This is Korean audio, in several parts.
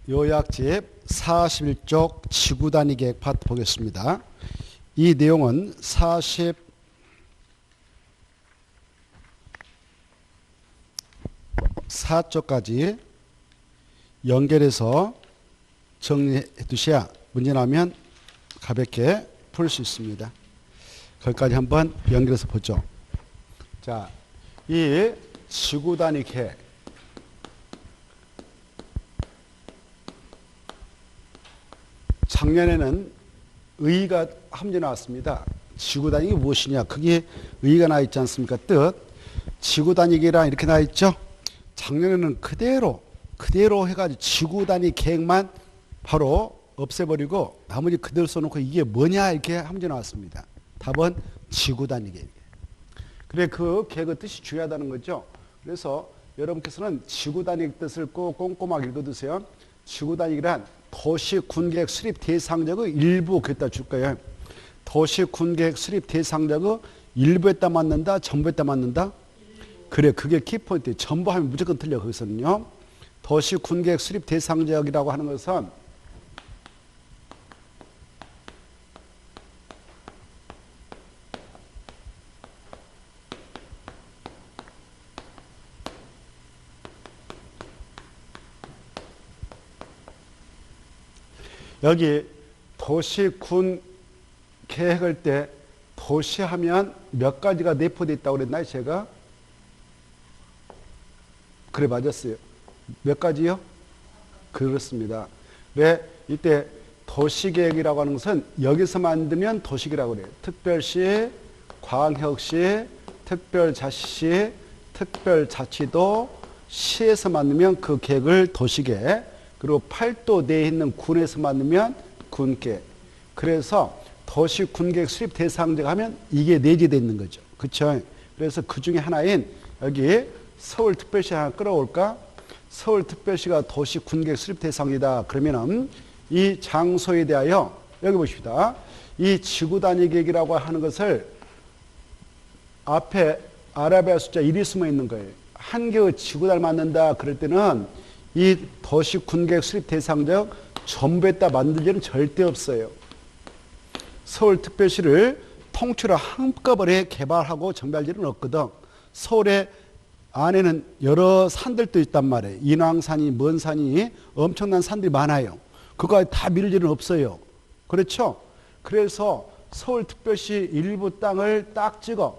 요약집 41쪽 지구단위 계획 파트 보겠습니다. 이 내용은 44쪽까지 연결해서 정리해 두셔야 문제 나면 가볍게 풀 수 있습니다. 거기까지 한번 연결해서 보죠. 자, 이 지구단위 계획. 작년에는 의의가 한 문제 나왔습니다. 지구단위가 무엇이냐? 그게 의의가 나 있지 않습니까? 뜻. 지구단위계란 이렇게 나 있죠? 작년에는 그대로 해가지고 지구단위 계획만 바로 없애버리고 나머지 그대로 써놓고 이게 뭐냐? 이렇게 한 문제 나왔습니다. 답은 지구단위 계획. 그래, 그 계획의 뜻이 중요하다는 거죠. 그래서 여러분께서는 지구단위 뜻을 꼭 꼼꼼하게 읽어두세요. 지구단위란 도시군계획 수립 대상자의 일부 그랬다 줄 거예요. 도시군계획 수립 대상자의 일부에다 맞는다, 전부에다 맞는다? 그래, 그게 키포인트. 전부 하면 무조건 틀려, 거기서는요. 도시군계획 수립 대상자이라고 하는 것은 여기 도시군 계획할 때 도시하면 몇 가지가 내포되어 있다고 그랬나요, 제가? 그래, 맞았어요. 몇 가지요? 그렇습니다. 왜? 이때 도시계획이라고 하는 것은 여기서 만들면 도시계획이라고 그래요. 특별시, 광역시, 특별자치시, 특별자치도, 시에서 만들면 그 계획을 도시계획, 그리고 팔도 내에 있는 군에서 만들면 군계획. 그래서 도시군계획 수립 대상자가 하면 이게 내재되어 있는 거죠. 그렇죠? 그래서 그 중에 하나인 여기 서울특별시 하나 끌어올까? 서울특별시가 도시군계획 수립 대상이다. 그러면은 이 장소에 대하여 여기 보십시다. 이 지구단위 계획이라고 하는 것을 앞에 아라비아 숫자 1이 숨어 있는 거예요. 한 개의 지구단을 만든다. 그럴 때는 이 도시군계획 수립 대상자 전부에다 만들 일은 절대 없어요. 서울특별시를 통째로 한꺼번에 개발하고 정비할 일은 없거든. 서울에 안에는 여러 산들도 있단 말이에요. 인왕산이, 먼 산이 엄청난 산들이 많아요. 그거 다 밀 일은 없어요. 그렇죠? 그래서 서울특별시 일부 땅을 딱 찍어.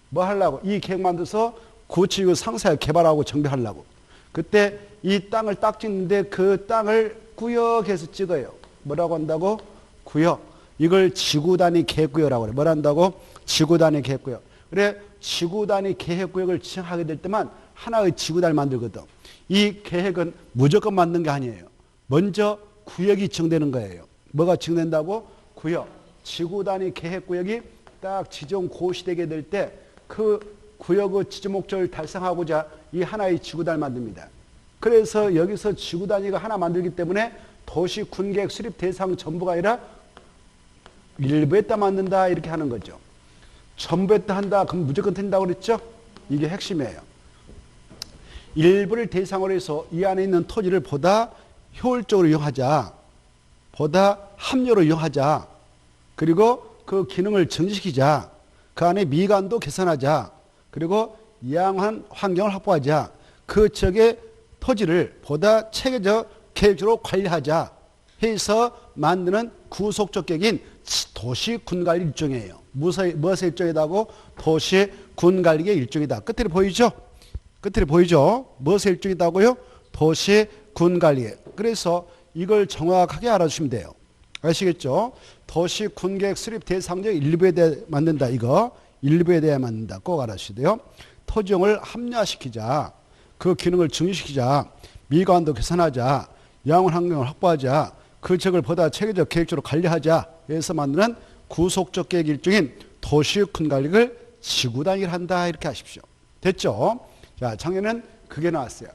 뭐 하려고? 이 계획 만들어서 구치구 상세하게 개발하고 정비하려고. 그때 이 땅을 딱 찍는데 그 땅을 구역해서 찍어요. 뭐라고 한다고? 구역. 이걸 지구단위 계획구역이라고 그래. 뭘 한다고? 지구단위 계획구역. 그래, 지구단위 계획구역을 지정하게 될 때만 하나의 지구단위를 만들거든. 이 계획은 무조건 만든 게 아니에요. 먼저 구역이 지정되는 거예요. 뭐가 지정된다고? 구역. 지구단위 계획구역이 딱 지정 고시되게 될 때 그 구역의 지정 목적을 달성하고자 이 하나의 지구단위를 만듭니다. 그래서 여기서 지구단위가 하나 만들기 때문에 도시군계획 수립 대상 전부가 아니라 일부에다 만든다 이렇게 하는 거죠. 전부에다 한다 그럼 무조건 된다고 그랬죠? 이게 핵심이에요. 일부를 대상으로 해서 이 안에 있는 토지를 보다 효율적으로 이용하자. 보다 합리적으로 이용하자. 그리고 그 기능을 증식시키자. 그 안에 미관도 개선하자. 그리고 양호한 환경을 확보하자. 그 지역의 토지를 보다 체계적 계획적으로 관리하자 해서 만드는 구속적 계획인 도시군관리 일종이에요. 무엇의 일종이다고? 도시군관리의 일종이다. 끝에 보이죠? 끝에 보이죠? 무엇의 일종이다고요? 도시군관리. 그래서 이걸 정확하게 알아주시면 돼요. 아시겠죠? 도시군계획 수립 대상자 일부에 대해 만든다. 이거 일부에 대해 만든다. 꼭 알아주셔야 돼요. 토지용을 합리화시키자. 그 기능을 증식시키자. 미관도 개선하자. 양원 환경을 확보하자. 그 지역을 보다 체계적 계획적으로 관리하자. 해서 만드는 구속적 계획 일종인 도시군관리를 지구단위를 한다. 이렇게 하십시오. 됐죠? 자, 작년에는 그게 나왔어요.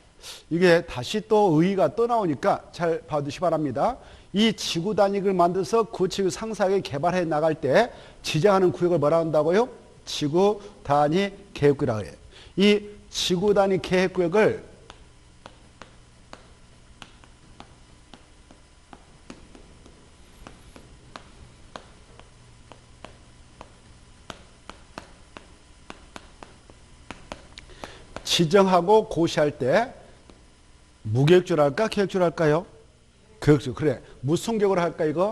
이게 다시 또 의의가 또 나오니까 잘 봐두시기 바랍니다. 이 지구단위를 만들어서 구치구 상세하게 개발해 나갈 때 지정하는 구역을 뭐라 한다고요? 지구단위 계획구역이라고 해요. 이 지구단위 계획구역을 지정하고 고시할 때 무계획적으로 할까? 계획적으로 할까요? 계획적으로. 그래. 무슨 계획으로 할까 이거?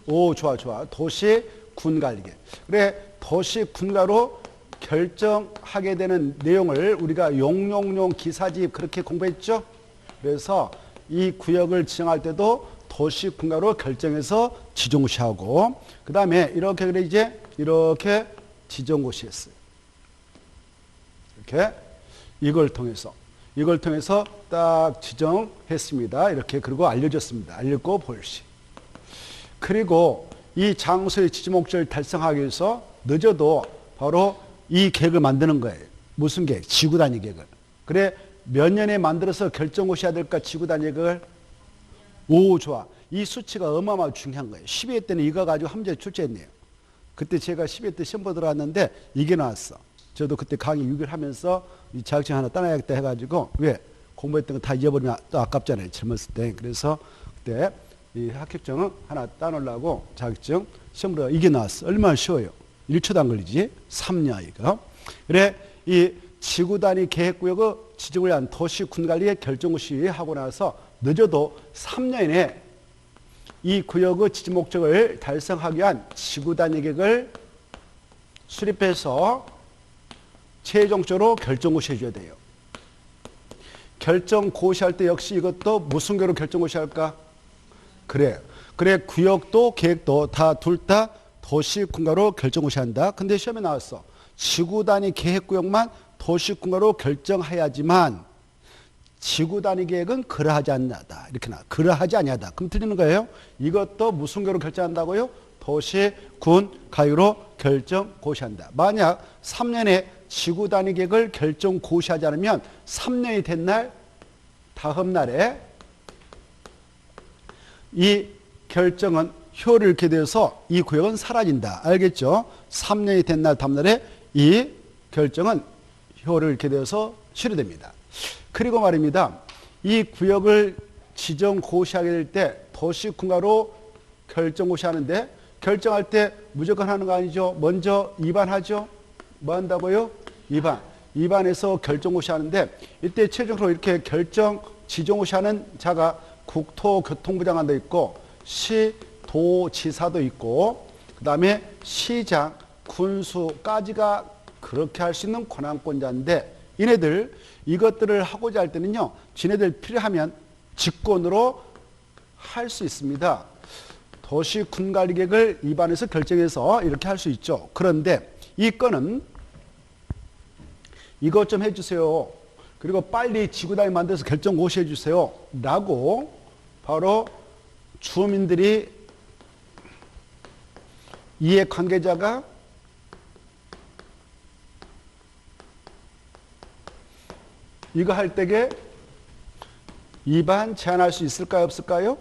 오, 좋아. 도시 군관리계. 그래. 도시 군가로 결정하게 되는 내용을 우리가 용용용 기사집 그렇게 공부했죠? 그래서 이 구역을 지정할 때도 도시 군가로 결정해서 지정고시하고 그 다음에 이렇게 그래 이제 이렇게 지정고시했어요. 이렇게 이걸 통해서 딱 지정했습니다. 이렇게 그리고 알려줬습니다. 알렸고 볼시. 그리고 이 장소의 지지목적을 달성하기 위해서 늦어도 바로 이 계획을 만드는 거예요. 무슨 계획? 지구단위 계획을. 그래 몇 년에 만들어서 결정고시해야 될까 지구단위 계획을? 오, 좋아. 이 수치가 어마어마하게 중요한 거예요. 12회 때는 이거 가지고 한 문제 출제했네요. 그때 제가 12회 때 시험 보러 들어왔는데 이게 나왔어. 저도 그때 강의 6일 하면서 이 자격증 하나 따놔야겠다 해가지고 왜? 공부했던 거 다 잊어버리면 또 아깝잖아요. 젊었을 때. 그래서 그때 이 합격증을 하나 따놓으려고 자격증 시험 보러 이게 나왔어. 얼마나 쉬워요. 1초도 안 걸리지? 3년 이거. 그래 이 지구단위 계획구역의 지정을 위한 도시 군관리의 결정고시 하고 나서 늦어도 3년 이내 이 구역의 지정 목적을 달성하기 위한 지구단위 계획을 수립해서 최종적으로 결정고시 해줘야 돼요. 결정고시할 때 역시 이것도 무슨 계획으로 결정고시할까? 그래 구역도 계획도 둘 다 도시 군가로 결정고시한다. 근데 시험에 나왔어. 지구단위 계획구역만 도시 군가로 결정해야지만 지구단위 계획은 그러하지 않냐다. 이렇게 나와. 그러하지 아니하다. 그럼 틀리는 거예요. 이것도 무슨 계획으로 결정한다고요? 도시 군 가유로 결정고시한다. 만약 3년에 지구단위 계획을 결정고시하지 않으면 3년이 된 날 다음 날에 이 결정은 효를 잃게 되어서 이 구역은 사라진다. 알겠죠? 3년이 된 날 다음 날에 이 결정은 효를 잃게 되어서 실효됩니다. 그리고 말입니다. 이 구역을 지정고시하게 될 때 도시군가로 결정고시하는데 결정할 때 무조건 하는 거 아니죠? 먼저 입안하죠? 뭐 한다고요? 입안해서 결정고시하는데 이때 최종적으로 이렇게 지정고시하는 자가 국토교통부 장관도 있고 시도지사도 있고 그 다음에 시장, 군수까지가 그렇게 할 수 있는 권한권자인데 이네들 이것들을 하고자 할 때는요. 지네들 필요하면 직권으로 할 수 있습니다. 도시군관리계획을 입안해서 결정해서 이렇게 할 수 있죠. 그런데 이 건은 이것 좀 해주세요. 그리고 빨리 지구단위 만들어서 결정고시해 주세요. 라고 바로 주민들이 이해관계자가 이거 할 때에 입안 제한할 수 있을까요? 없을까요?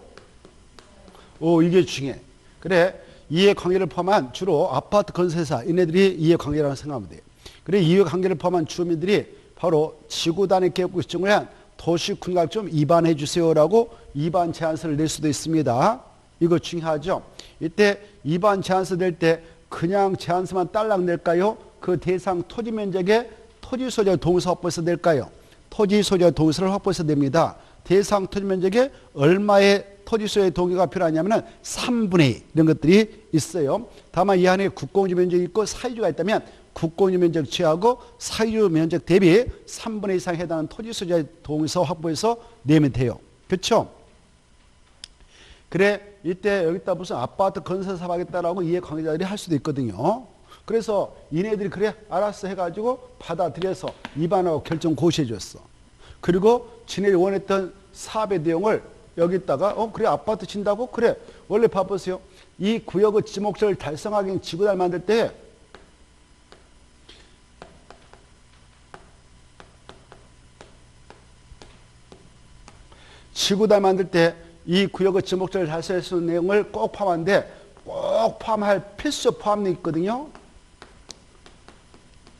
오, 이게 중요해. 그래, 이해관계를 포함한 주로 아파트 건설사, 이네들이 이해관계라고 생각하면 돼요. 그래, 이해관계를 포함한 주민들이 바로 지구단위 계획구 지정을 위한 도시군가를 좀 입안해 주세요라고 입안 제안서를 낼 수도 있습니다. 이거 중요하죠. 이때 입안 제안서 낼 때 그냥 제안서만 딸랑 낼까요? 그 대상 토지 면적에 토지 소재 동의서 확보해서 낼까요? 토지 소재 동의서를 확보해서 냅니다. 대상 토지 면적에 얼마의 토지 소재 동의가 필요하냐면 3분의 2 이런 것들이 있어요. 다만 이 안에 국공유 면적이 있고 사유지가 있다면 국공유 면적 취하고 사유 면적 대비 3분의 2 이상 해당하는 토지 소재 동의서 확보해서 내면 돼요. 그렇죠? 그래 이때 여기다 무슨 아파트 건설 사업 하겠다라고 이해관계자들이 할 수도 있거든요. 그래서 이네들이 그래 알았어 해가지고 받아들여서 입안하고 결정 고시해 줬어. 그리고 지네들이 원했던 사업의 내용을 여기다가 그래 아파트 진다고? 그래 원래 봐보세요. 이 구역의 지목적을 달성하기 위한 지구단을 만들 때 지구단을 만들 때 이 구역의 지목적을 달성할 수 있는 내용을 꼭 포함하는데 꼭 포함할 필수 포함이 있거든요.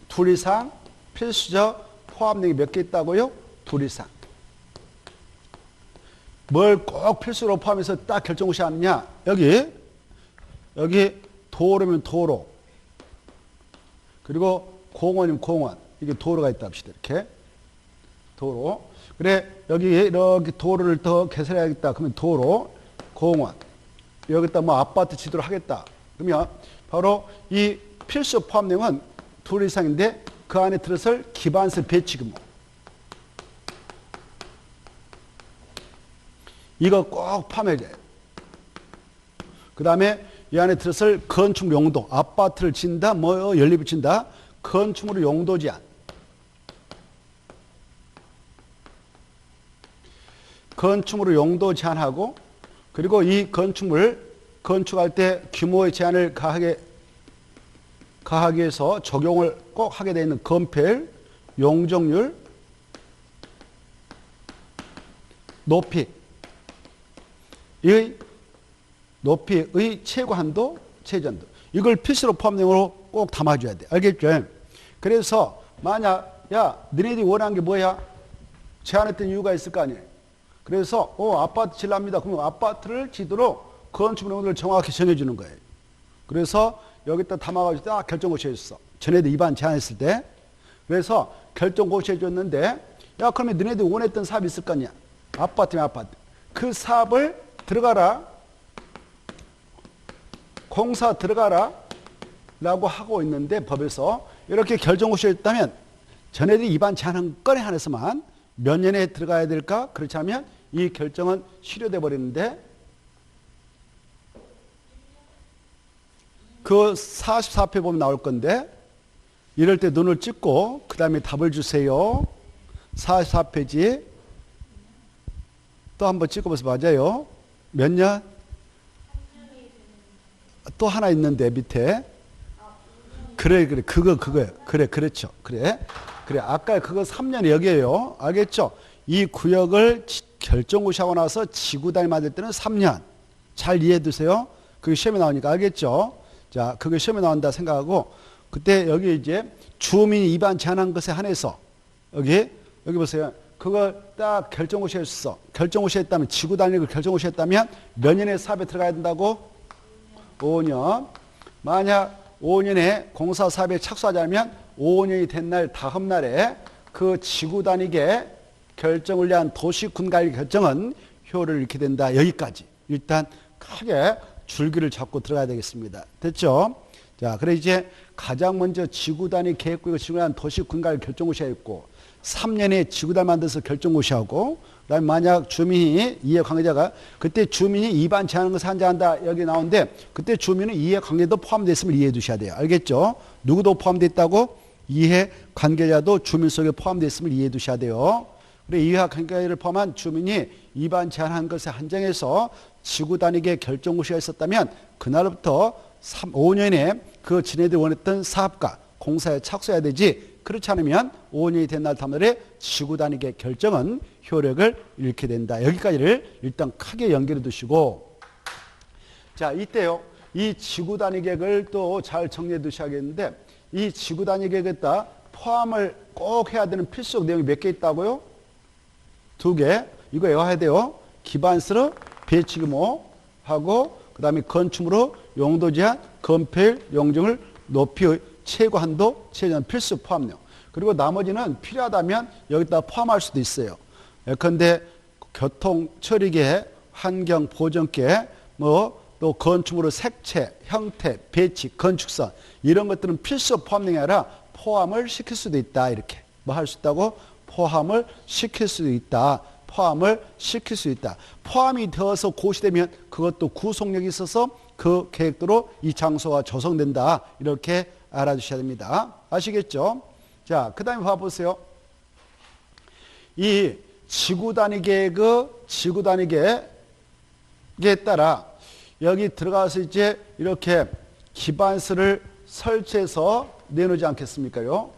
둘 이상 필수적 포함력이 몇 개 있다고요? 둘 이상. 뭘 꼭 필수로 포함해서 딱 결정고시 하느냐? 여기 도로면 도로. 그리고 공원이면 공원. 이게 도로가 있다 합시다. 이렇게. 도로. 그래, 여기 이렇게 도로를 더 개설해야겠다. 그러면 도로, 공원. 여기다 뭐 아파트 지도를 하겠다. 그러면 바로 이 필수 포함 내용은 둘 이상인데 그 안에 들어설 기반설 배치 규모. 이거 꼭 포함해야 돼요. 그 다음에 이 안에 들어설 건축 용도. 아파트를 짓는다, 뭐 연립을 짓는다. 건축물의 용도 제한. 건축물의 용도 제한하고 그리고 이 건축물 건축할 때 규모의 제한을 가하기 위해서 적용을 꼭 하게 되어 있는 건폐율, 용적률, 높이. 이 높이의 최고 한도, 최전도. 이걸 필수로 포함 내용으로 꼭 담아줘야 돼. 알겠죠? 그래서 만약 야 너네들이 원하는 게 뭐야? 제한했던 이유가 있을 거 아니에요. 그래서 아파트 질랍니다. 그러면 아파트를 지도록 건축물 용도를 정확히 정해주는 거예요. 그래서 여기다 담아가지고 딱 결정고시했어. 전에도 위반 제한했을 때. 그래서 결정고시해줬는데 야 그러면 너네들이 원했던 사업이 있을 거 아니야. 아파트면 아파트. 그 사업을 들어가라. 공사 들어가라. 라고 하고 있는데 법에서 이렇게 결정고시했다면 전에도 위반 제한한 건에 한해서만 몇 년에 들어가야 될까? 그렇지 않으면 이 결정은 실효돼 버리는데 그 44회 보면 나올 건데 이럴 때 눈을 찍고 그 다음에 답을 주세요. 44페이지 또 한번 찍어보세요. 맞아요. 몇 년? 또 하나 있는데 밑에 그래 그거예요. 그래 그렇죠. 그래 아까 그거 3년 여기에요. 알겠죠? 이 구역을 결정고시하고 나서 지구단위 만들 때는 3년. 잘 이해해 두세요. 그게 시험에 나오니까 알겠죠? 자, 그게 시험에 나온다 생각하고 그때 여기 이제 주민이 위반 제한한 것에 한해서 여기 보세요. 그걸 딱 결정고시했어. 결정고시했다면 지구단위를 결정고시했다면 몇 년에 사업에 들어가야 된다고? 5년. 만약 5년에 공사 사업에 착수하자면 5년이 된 날 다음 날에 그 지구 단위계 결정을 위한 도시군관리 결정은 효력을 잃게 된다. 여기까지. 일단 크게 줄기를 잡고 들어가야 되겠습니다. 됐죠? 자, 그래 이제 가장 먼저 지구 단위 계획구역을 지구한 도시군관리 결정고시가 있고 3년에 지구단 만들어서 결정고시하고 그다음에 만약 주민이 이해관계자가 그때 주민이 위반 제한하는 것을 한정한다 여기 나오는데 그때 주민은 이해관계도 포함되어 있음을 이해해 두셔야 돼요. 알겠죠? 누구도 포함되어 있다고? 이해관계자도 주민 속에 포함되어 있음을 이해해 두셔야 돼요. 그래 이해관계자를 포함한 주민이 위반 제한한 것에 한정해서 지구 단위계 결정고시가 있었다면 그날부터 5년에 그 지네들이 원했던 사업과 공사에 착수해야 되지 그렇지 않으면 5년이 된 날 다음 날에 지구 단위계 결정은 효력을 잃게 된다. 여기까지를 일단 크게 연결해 두시고 자 이때요. 이 지구 단위 계획을 또 잘 정리해 두셔야겠는데 이 지구 단위 계획에다 포함을 꼭 해야 되는 필수 내용이 몇 개 있다고요? 2개. 이거 외워야 돼요. 기반서로 배치 규모하고 그 다음에 건축물로 용도 제한, 건폐율, 용적률, 높이의 최고 한도, 최전 필수 포함 내용. 그리고 나머지는 필요하다면 여기다 포함할 수도 있어요. 예컨대 교통 처리계, 환경 보전계, 또 건축물의 색채, 형태, 배치, 건축선 이런 것들은 필수 포함 내용이 아니라 포함을 시킬 수도 있다. 이렇게 뭐 할 수 있다고? 포함을 시킬 수도 있다. 포함을 시킬 수 있다. 포함이 되어서 고시되면 그것도 구속력이 있어서 그 계획대로 이 장소가 조성된다. 이렇게 알아주셔야 됩니다. 아시겠죠? 자, 그 다음에 봐보세요. 이 지구 단위 계획의 지구 단위 계획에 따라 여기 들어가서 이제 이렇게 기반서를 설치해서 내놓지 않겠습니까요?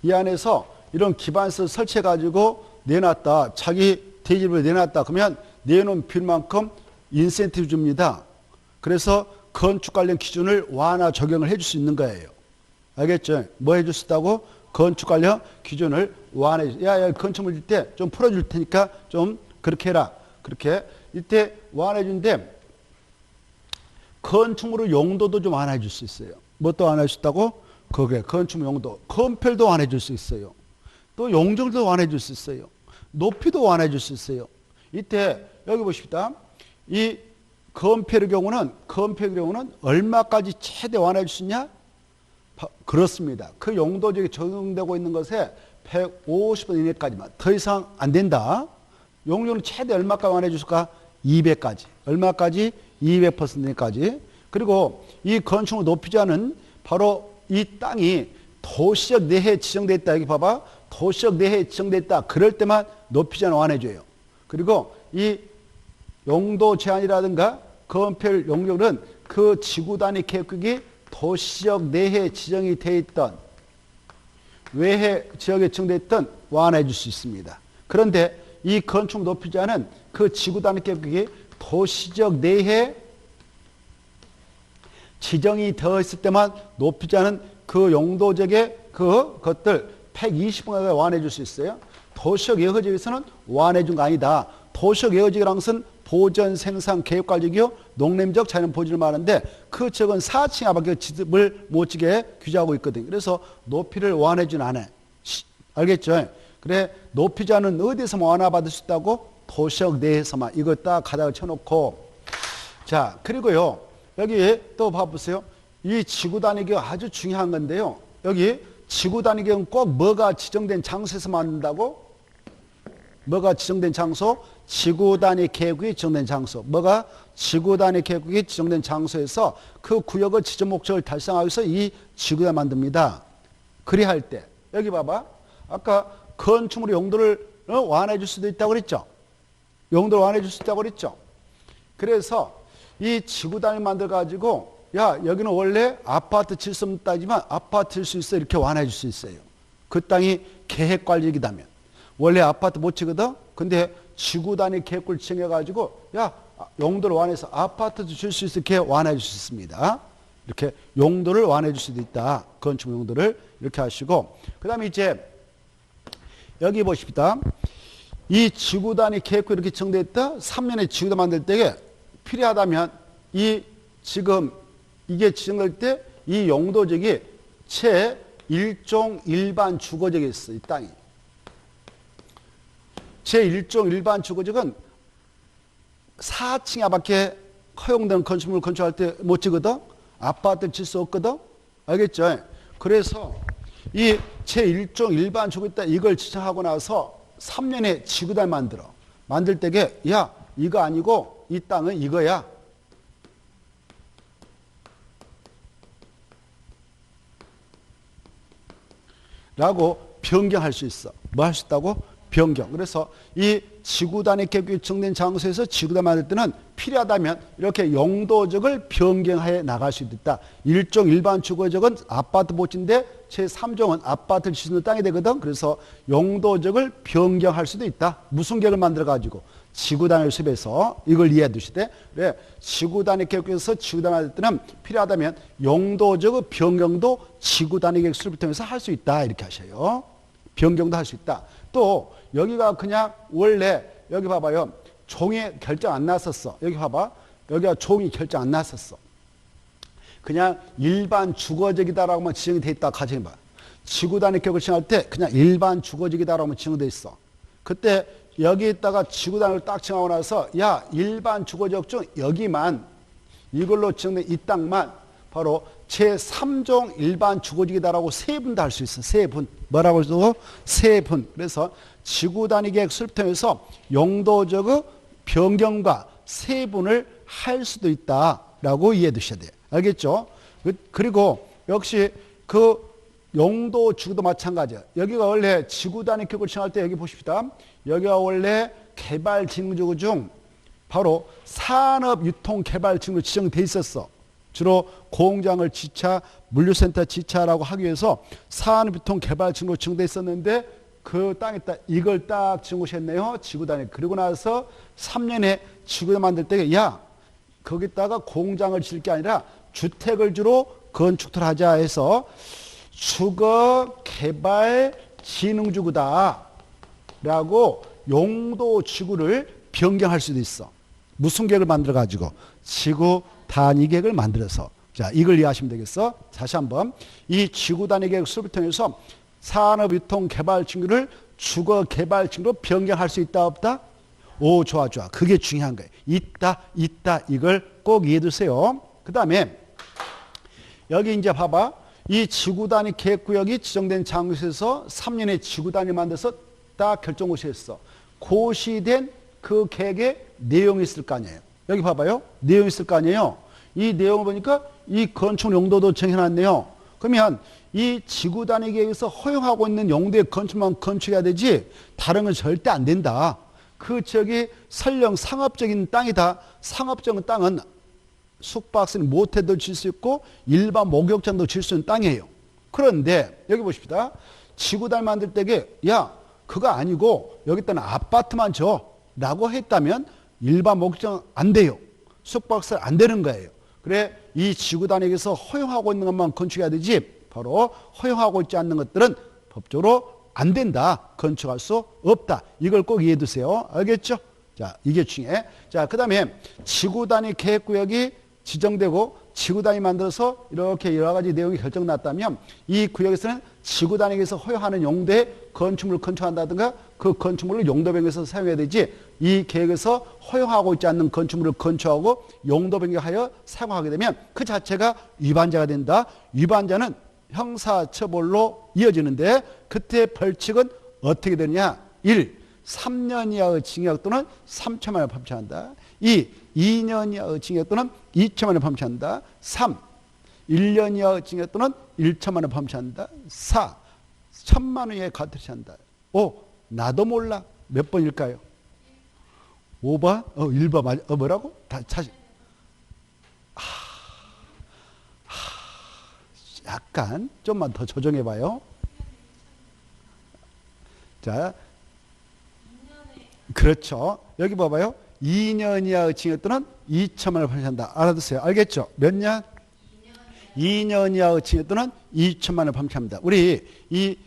이 안에서 이런 기반서 설치해가지고 내놨다. 자기 대지를 내놨다. 그러면 내놓은 비율만큼 인센티브 줍니다. 그래서 건축 관련 기준을 완화 적용을 해줄 수 있는 거예요. 알겠죠? 뭐 해줄 수 있다고? 건축 관련 기준을 완화해. 야, 건축물 질 때 좀 풀어줄 테니까 좀 그렇게 해라. 그렇게 이때 완화해 주는데 건축물의 용도도 좀 완화해 줄 수 있어요. 뭐 또 완화해 줄 수 있다고? 그게 건축 용도, 건폐율도 완화해 줄 수 있어요. 또 용적도 완화해 줄 수 있어요. 높이도 완화해 줄 수 있어요. 이때 여기 보십시다. 이 건폐율의 경우는 얼마까지 최대 완화해 줄 수 있냐? 그렇습니다. 그 용도적이 적용되고 있는 것에 150원 이내까지만, 더 이상 안 된다. 용적은 최대 얼마까지 완화해 줄까? 200까지. 얼마까지? 200%까지. 그리고 이 건축물 높이자는 바로 이 땅이 도시적 내해에 지정되어 있다. 여기 봐봐. 도시적 내해에 지정되어 있다. 그럴 때만 높이자는 완화해줘요. 그리고 이 용도 제한이라든가 건폐율 용적은 그 지구 단위 계획이 도시적 내해 지정이 되어 있던 외해 지역에 지정되어 있던 완화해 줄 수 있습니다. 그런데 이 건축 높이자는 그 지구 단위 계획이 도시적 내해 지정이 되어 있을 때만 높이자는 그 용도적의 그것들 120번까지 완화해 줄 수 있어요. 도시적 예허지역에서는 완화해 준 거 아니다. 도시적 예허지역이라는 것은 보전, 생산, 계획관리지역, 농림적 자연 보전을 말하는데 그 지역은 4층 아파트 집을 못 지게 규제하고 있거든요. 그래서 높이를 완화해 준 안 해. 알겠죠? 그래, 높이자는 어디서 완화받을 수 있다고? 도시적 내에서만. 이거 딱 가닥을 쳐놓고. 자, 그리고요. 여기 또 봐보세요. 이 지구 단위 계획 아주 중요한 건데요. 여기 지구 단위 계획은 꼭 뭐가 지정된 장소에서 만든다고? 뭐가 지정된 장소? 지구 단위 계획이 지정된 장소. 뭐가? 지구 단위 계획이 지정된 장소에서 그 구역의 지정 목적을 달성하기 위해서 이 지구단을 만듭니다. 그리할 때 여기 봐봐. 아까 건축물의 용도를 완화해 줄 수도 있다고 그랬죠. 용도를 완화해 줄 수 있다고 그랬죠. 그래서 이 지구 단위 만들어 가지고 야, 여기는 원래 아파트 질 수 없다지만 아파트 질 수 있어. 이렇게 완화해 줄 수 있어요. 그 땅이 계획관리이다면. 원래 아파트 못 치거든? 근데 지구 단위 계획을 지정해가지고, 야, 용도를 완화해서 아파트도 줄 수 있어. 이렇게 완화해 줄 수 있습니다. 이렇게 용도를 완화해 줄 수도 있다. 건축 용도를 이렇게 하시고. 그 다음에 이제, 여기 보십시다. 이 지구 단위 계획이 이렇게 지정되어 있다. 3년에 지구단 만들 때에 필요하다면, 지금 이게 지정될 때 이 용도적이 채 일종 일반 주거지역에 있어. 이 땅이. 제1종 일반 주거지역은 4층 아파트에 허용된 건축물을 건축할 때 못 지거든? 아파트 질 수 없거든? 알겠죠? 그래서 이 제1종 일반 주거지역 이걸 지정하고 나서 3년에 지구단 만들어. 만들 때게 야, 이거 아니고 이 땅은 이거야. 라고 변경할 수 있어. 뭐 할 수 있다고? 변경. 그래서 이 지구 단위 계획이 지정된 장소에서 지구단 만들 때는 필요하다면 이렇게 용도적을 변경해 나갈 수 있다. 일종 일반 주거지역은 아파트 봇인데 제3종은 아파트를 지는 땅이 되거든. 그래서 용도적을 변경할 수도 있다. 무슨 계획을 만들어 가지고 지구 단위를 수립해서 이걸 이해해 두시되 그래, 지구 단위 계획에서 지구 단위 만들 때는 필요하다면 용도적 변경도 지구 단위 계획 수립을 통해서 할 수 있다. 이렇게 하셔요. 변경도 할 수 있다. 또 여기가 그냥 원래 여기 봐봐요. 종이 결정 안 났었어. 여기 봐봐. 여기가 종이 결정 안 났었어. 그냥 일반 주거지역이다라고만 지정이 돼 있다. 가정해봐. 지구 단위 계획을 지정할 때 그냥 일반 주거지역이다라고만 지정돼 있어. 그때 여기에다가 지구 단위를 딱 지정하고 나서 야, 일반 주거지역 중 여기만 이걸로 지정된 이 땅만 바로 제3종 일반 주거지역이다라고 세분도 할 수 있어. 세분. 뭐라고 해서? 세분. 그래서 지구 단위 계획 수립 통해서 용도적 변경과 세분을 할 수도 있다라고 이해해 두셔야 돼요. 알겠죠? 그리고 역시 그 용도 주거도 마찬가지야. 여기가 원래 지구 단위 계획을 지정할 때 여기 보십시다. 여기가 원래 개발 진흥지구 중 바로 산업유통개발지구로 지정돼 있었어. 주로 공장을 지차, 물류센터 지차라고 하기 위해서 산업유통개발지구로 지정돼 있었는데 그 땅에다 이걸 딱 지정하셨네요. 지구단위. 그리고 나서 3년에 지구단 만들 때 야, 거기다가 공장을 지을 게 아니라 주택을 주로 건축을 하자 해서 주거개발진흥지구다 라고 용도지구를 변경할 수도 있어. 무슨 계획을 만들어 가지고 지구 단위 계획을 만들어서 자, 이걸 이해하시면 되겠어. 다시 한번. 이 지구 단위 계획 수립을 통해서 산업유통개발친구를 주거개발친구로 변경할 수 있다, 없다? 오, 좋아, 좋아. 그게 중요한 거예요. 있다, 있다. 이걸 꼭 이해해 두세요. 그 다음에 여기 이제 봐봐. 이 지구 단위 계획구역이 지정된 장소에서 3년의 지구 단위 만들어서 딱 결정고시했어. 고시된 그 계획에 내용이 있을 거 아니에요. 여기 봐봐요. 내용이 있을 거 아니에요. 이 내용을 보니까 이 건축 용도도 정해놨네요. 그러면 이 지구 단위 계획에서 허용하고 있는 용도의 건축만 건축해야 되지 다른 건 절대 안 된다. 그 지역이 설령 상업적인 땅이다. 상업적인 땅은 숙박시는 모텔도 질 수 있고 일반 목욕장도 질 수 있는 땅이에요. 그런데 여기 보십시다. 지구 단위 만들 때에 야 그거 아니고 여기다는 아파트만 줘 라고 했다면 일반 목욕장 안 돼요. 숙박시설 안 되는 거예요. 그래 이 지구 단위에서 허용하고 있는 것만 건축해야 되지 바로 허용하고 있지 않는 것들은 법적으로 안 된다. 건축할 수 없다. 이걸 꼭 이해해 두세요. 알겠죠? 자, 이게 중요해. 자, 그 다음에 지구 단위 계획구역이 지정되고 지구 단위 만들어서 이렇게 여러 가지 내용이 결정났다면 이 구역에서는 지구 단위에서 허용하는 용도의 건축물을 건축한다든가 그 건축물을 용도 변경해서 사용해야 되지 이 계획에서 허용하고 있지 않는 건축물을 건축하고 용도 변경하여 사용하게 되면 그 자체가 위반자가 된다. 위반자는 형사처벌로 이어지는데 그때 벌칙은 어떻게 되느냐. 1. 3년 이하의 징역 또는 3천만 원을 범죄한다. 2. 2년 이하의 징역 또는 2천만 원을 범죄한다. 3. 1년 이하의 징역 또는 1천만 원을 범죄한다. 4. 1,000만 원 이하의 과태료를 한다. 5. 나도 몰라. 몇 번일까요? 5번? 1번 맞아. 뭐라고? 다시. 약간 좀만 더 조정해 봐요. 자, 그렇죠. 여기 봐봐요. 2년 이하의 징역 또는 2천만 원을 범죄한다. 알아두세요. 알겠죠? 몇 년? 2년 이하의 징역 또는 2천만 원을 범죄합니다. 우리 이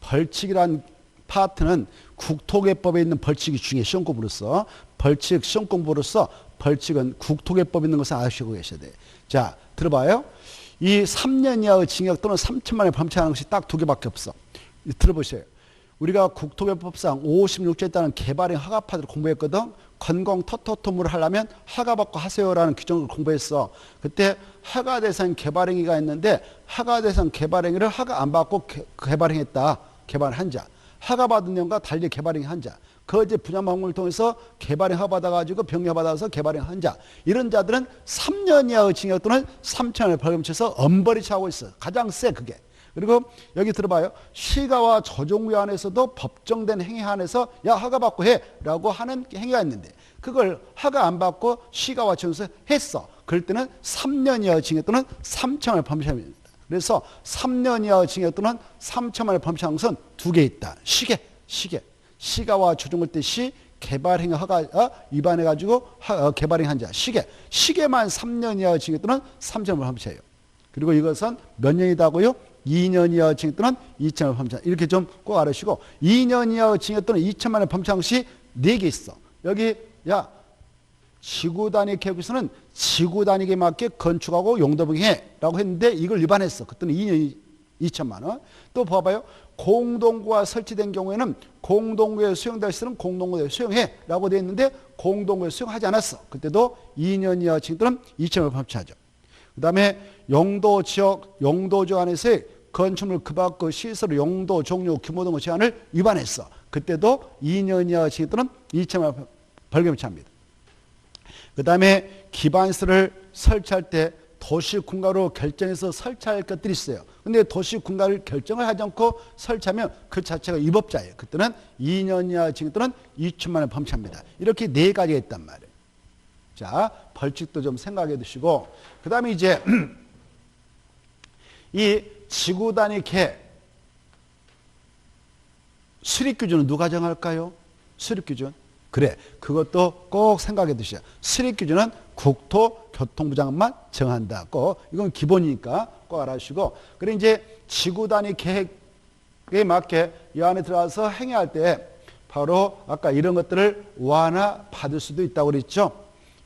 벌칙이란 파트는 국토개법에 있는 벌칙이 중요해. 시험 공부로서. 벌칙, 시험 공부로서 벌칙은 국토개법에 있는 것을 아시고 계셔야 돼요. 자, 들어봐요. 이 3년 이하의 징역 또는 3천만 원을 범죄하는 것이 딱 두 개밖에 없어. 들어보세요. 우리가 국토개법상 56조에 따른 개발행 허가 파트를 공부했거든. 건공 터터토물을 하려면 허가 받고 하세요라는 규정을 공부했어. 그때 허가 대상 개발행위가 있는데 허가 대상 개발행위를 허가 안 받고 개발행했다. 개발한 자. 허가 받은 내용과 달리 개발행한 자. 그 이제 분양방문을 통해서 개발행 허가 받아가지고 병력 받아서 개발행한 자. 이런 자들은 3년 이하의 징역 또는 3천만 원을 벌금쳐서 엄벌이 차고 있어. 가장 세 그게. 그리고 여기 들어봐요. 시가와 조정구안에서도 법정된 행위 한해서 야 허가 받고 해라고 하는 행위가 있는데 그걸 허가 안 받고 시가와 조정에서 했어. 그럴 때는 3년 이하의 징역 또는 3천만 원을 범죄합니다. 그래서 3년 이하의 징역 또는 3천만 원을 범죄한 것은 두 개 있다. 시계. 시가와 조정을 때 시 개발행 허가 위반해가지고 개발행한 자. 시계만 3년 이하의 징역 또는 3천만 원을 범죄해요. 그리고 이것은 몇 년이다고요? 2년 이하의 징역 또는 2천만 원 범죄. 이렇게 좀 꼭 알으시고 2년 이하의 징역 또는 2천만 원 범죄한 것이 4개 있어. 여기 야 지구 단위 계획에서는 지구 단위에 맞게 건축하고 용도 변경해라고 했는데 이걸 위반했어. 그때는 2년 2천만 원. 또 봐봐요. 공동구가 설치된 경우에는 공동구에 수용될 시는 공동구에 수용해라고 되어 있는데 공동구에 수용하지 않았어. 그때도 2년 이하 징역 또는 2천만 원 범죄하죠. 그 다음에 용도지역 안에서의 건축물 그 밖의 시설 용도 종류 규모 등의 제한을 위반했어. 그때도 2년 이하 징역 또는 2천만 원 벌금을 처합니다. 그 다음에 기반시설을 설치할 때 도시군가로 결정해서 설치할 것들이 있어요. 근데 도시군가를 결정을 하지 않고 설치하면 그 자체가 위법자예요. 그때는 2년 이하 징역 또는 2천만 원 범죄합니다. 이렇게 4가지가 있단 말이에요. 자, 벌칙도 좀 생각해 두시고 그 다음에 이제 이 지구 단위 개 수립 기준은 누가 정할까요? 수립 기준. 그래, 그것도 꼭 생각해 두셔야. 수립 기준은 국토교통부 장관만 정한다. 꼭 이건 기본이니까 꼭 알아주시고. 그래 이제 지구 단위 계획에 맞게 이 안에 들어가서 행위할 때 바로 아까 이런 것들을 완화 받을 수도 있다고 그랬죠.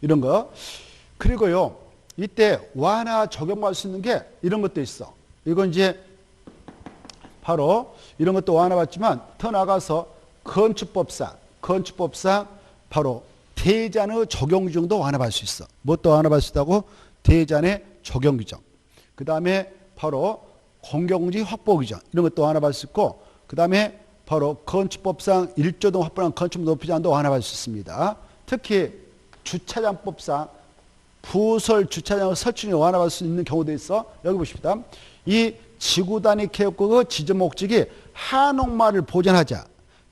이런 거. 그리고요, 이때 완화 적용할 수 있는 게 이런 것도 있어. 이건 이제 바로 이런 것도 완화받지만 더 나가서 건축법상 바로 대잔의 적용 규정도 완화받을 수 있어. 뭣도 완화받을 수 있다고? 대잔의 적용 규정. 그 다음에 바로 공경지 확보 규정 이런 것도 완화받을 수 있고, 그 다음에 바로 건축법상 1조 등 확보한 건축 높이 제한도 완화받을 수 있습니다. 특히 주차장법상 부설 주차장의 설치를 완화받을 수 있는 경우도 있어. 여기 보십시다. 이 지구 단위 계획국의 지정 목적이 한옥마을을 보존하자,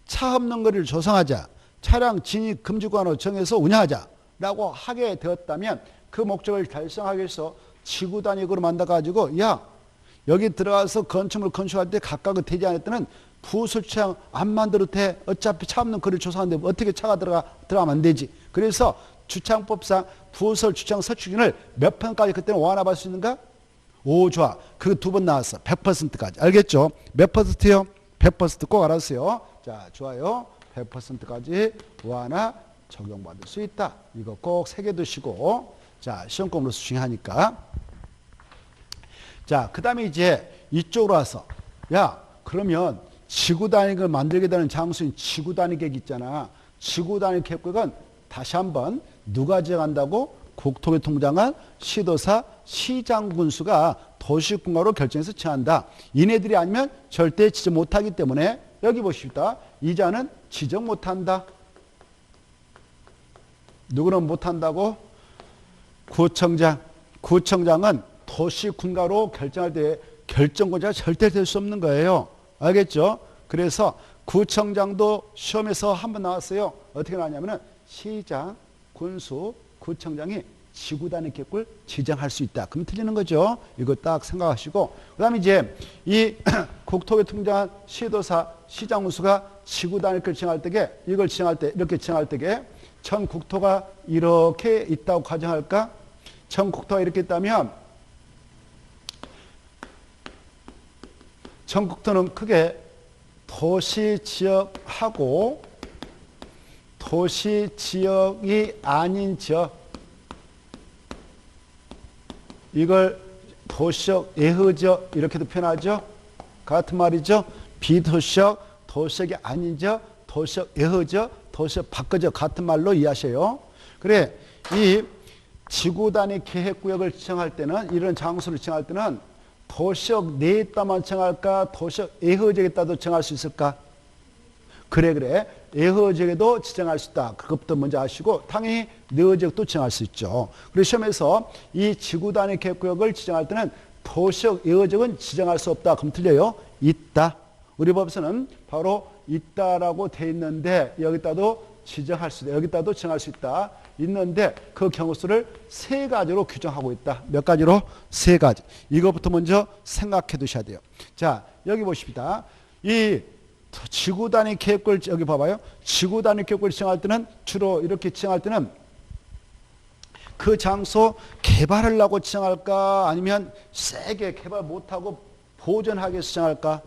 차 없는 거리를 조성하자, 차량 진입 금지 구간으로 정해서 운영하자라고 하게 되었다면 그 목적을 달성하기 위해서 지구 단위로 만들어가지고 야 여기 들어가서 건축물 건축할 때 각각의 대지 안에 때는 부설 주차장 안 만들어도 돼. 어차피 차 없는 거리를 조성하는데 어떻게 차가 들어가면 안 되지. 그래서 주차장법상 부설 주차장 설치기준을 몇 편까지 그때는 완화받을 수 있는가? 오, 좋아. 그 두 번 나왔어. 100%까지. 알겠죠? 몇 퍼센트요? 100% 꼭 알았어요. 자, 좋아요. 100%까지 완화 적용받을 수 있다. 이거 꼭 새겨두시고. 자, 시험권으로서 중요하니까. 자, 그 다음에 이제 이쪽으로 와서 야, 그러면 지구 단위를 만들게 되는 장소인 지구 단위 계획 있잖아. 지구 단위 계획은 다시 한번 누가 지정한다고? 국토교통부장관, 시도사, 시장군수가 도시군가로 결정해서 지정한다. 이네들이 아니면 절대 지정 못하기 때문에 여기 보십시다. 이자는 지정 못한다. 누구는 못한다고? 구청장. 구청장은 도시군가로 결정할 때 결정권자가 절대 될 수 없는 거예요. 알겠죠? 그래서 구청장도 시험에서 한번 나왔어요. 어떻게 나왔냐면은 시장, 군수, 구청장이 지구 단위 계획을 지정할 수 있다. 그럼 틀리는 거죠. 이거 딱 생각하시고. 그 다음에 이제 이 국토교통부장관, 시도사, 시장 군수가 지구 단위 계획을 지정할 때게 이걸 지정할 때 이렇게 지정할 때게 전 국토가 이렇게 있다고 가정할까? 전 국토가 이렇게 있다면 전 국토는 크게 도시 지역하고 도시 지역이 아닌 지역, 이걸 도시적 예허지역 이렇게도 표현하죠. 같은 말이죠. 비도시적, 도시적이 아닌 지역, 도시적 예허지역, 도시적 바깥지역 같은 말로 이해하셔요. 그래, 이 지구 단위 계획구역을 지정할 때는 이런 장소를 지정할 때는 도시적 내에 있다만 정할까? 도시적 예허지역에 따도 정할 수 있을까? 그래. 예허지역에도 지정할 수 있다. 그것부터 먼저 아시고 당연히 내허지역도 지정할 수 있죠. 그리고 시험에서 이 지구 단위 계획구역을 지정할 때는 도시적 예허지역은 지정할 수 없다. 그럼 틀려요? 있다. 우리 법에서는 바로 있다라고 돼 있는데 여기다도 지정할 수 있다. 여기다도 지정할 수 있다. 있는데 그 경우 수를 세 가지로 규정하고 있다. 몇 가지로? 세 가지. 이것부터 먼저 생각해 두셔야 돼요. 자, 여기 보십시다. 이 지구 단위 계획을 여기 봐봐요. 지구 단위 계획을 지정할 때는 주로 이렇게 지정할 때는 그 장소 개발하려고 지정할까? 아니면 세게 개발 못하고 보존하기 위해서 지정할까?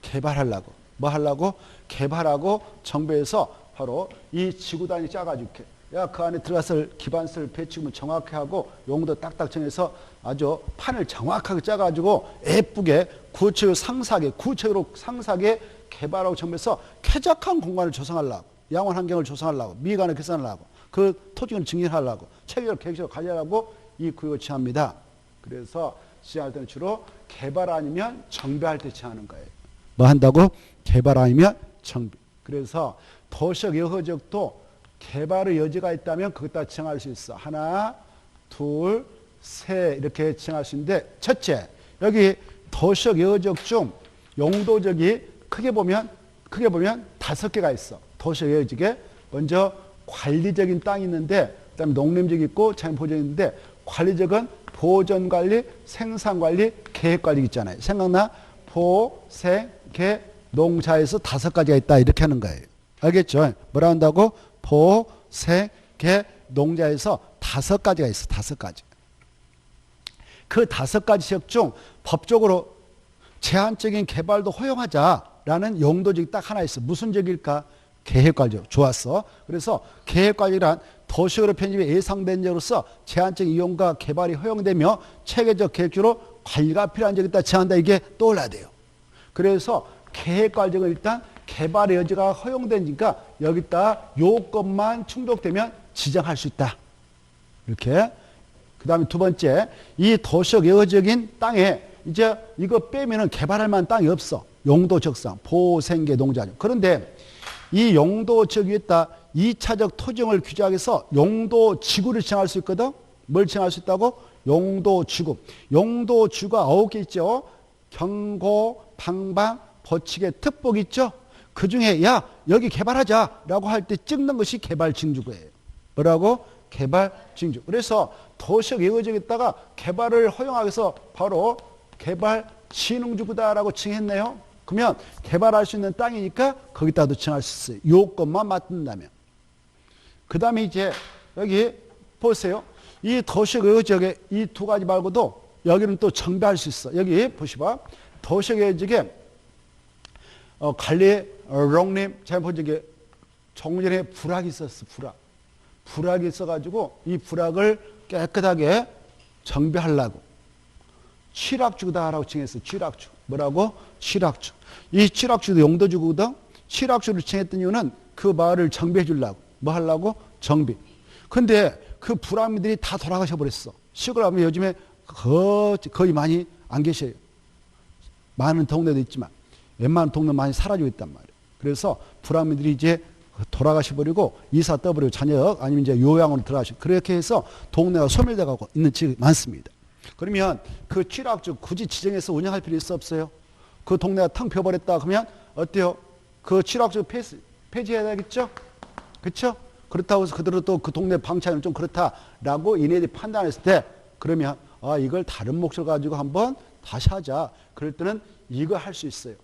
개발하려고. 뭐 하려고? 개발하고 정부에서 바로 이 지구 단위 짜가지고 이렇게 야, 그 안에 들어가서 기반설 배치구문 정확히 하고 용도 딱딱 정해서 아주 판을 정확하게 짜가지고 예쁘게 구체적으로 상세하게 개발하고 정부에서 쾌적한 공간을 조성하려고, 양원 환경을 조성하려고, 미관을 개선하려고, 그 토지를 증진하려고, 체계적으로 계획적으로 관리하려고 이 구역을 지정합니다. 그래서 지정할 때는 주로 개발 아니면 정비할 때 지정하는 거예요. 뭐 한다고? 개발 아니면 정비. 그래서 도시적 예허지역도 개발의 여지가 있다면 거기다 지정할 수 있어. 하나, 둘, 셋 이렇게 지정할 수 있는데 첫째, 여기 도시적 예허지역 중 용도적이 크게 보면 5개가 있어. 도시적 예허지역에 먼저 관리적인 땅이 있는데 그다음에 농림지역이 있고 자연보전이 있는데 관리적은 보전관리, 생산관리, 계획관리 있잖아요. 생각나? 보, 생, 계, 농자에서 5가지가 있다. 이렇게 하는 거예요. 알겠죠? 뭐라 한다고? 보, 생, 계, 농자에서 5가지가 있어. 5가지. 그 5가지 지역 중 법적으로 제한적인 개발도 허용하자라는 용도지역이 딱 하나 있어. 무슨 지역일까? 계획관리지역. 좋았어. 그래서 계획관리란 도시계획으로 편집이 예상된 적으로서 제한적 이용과 개발이 허용되며 체계적 계획주로 관리가 필요한 적이 있다 제한한다. 이게 떠올라야 돼요. 그래서 계획 과정은 일단 개발의 여지가 허용되니까 여기다 요건만 충족되면 지정할 수 있다. 이렇게. 그 다음에 두 번째, 이 도시적 예외적인 땅에 이제 이거 빼면은 개발할 만한 땅이 없어. 용도 적상, 보호, 생계, 농자죠. 그런데 이 용도 지역 위에다 2차적 토지용을 규제하기 위해서 용도 지구를 지정할 수 있거든. 뭘 지정할 수 있다고? 용도 지구. 용도 지구가 9개 있죠. 경고, 방방, 버치개, 특복 있죠. 그 중에 야 여기 개발하자라고 할 때 찍는 것이 개발징주구예요. 뭐라고? 개발징주. 그래서 도시적 예외지역에다가 개발을 허용하기 위해서 바로 개발진흥지구다라고 칭했네요. 그러면 개발할 수 있는 땅이니까 거기다도 칭할 수 있어요. 요건만 맞는다면. 그 다음에 이제 여기 보세요. 이 도시적 예외지역에 이 두 가지 말고도 여기는 또 정비할 수 있어. 여기 보시봐. 도시적 예외지역에 관리 롱림 잘못적에 정전에 불악이 있었어. 불악이 있어가지고 이 불악을 깨끗하게 정비하려고 칠악주다라고 칭했어. 칠악주. 뭐라고? 칠악주. 이 칠악주도 용도주거든. 칠악주를 칭했던 이유는 그 마을을 정비해 주려고. 뭐 하려고? 정비. 근데 그 불악민들이 다 돌아가셔 버렸어. 시골 하면 요즘에 거의 많이 안 계셔요. 많은 동네도 있지만 웬만한 동네 많이 사라지고 있단 말이에요. 그래서 불황민들이 이제 돌아가셔버리고 이사 떠버리고 자녀 아니면 이제 요양으로 들어가시고 그렇게 해서 동네가 소멸돼가고 있는 지역이 많습니다. 그러면 그 칠악주 굳이 지정해서 운영할 필요 있어 없어요? 그 동네가 텅 비어버렸다 그러면 어때요? 그 칠악주 폐지해야 되겠죠? 그렇죠? 그렇다고 해서 그대로 또 그 동네 방치하면 좀 그렇다라고 이네들이 판단했을 때 그러면 이걸 다른 몫을 가지고 한번 다시 하자. 그럴 때는 이거 할 수 있어요.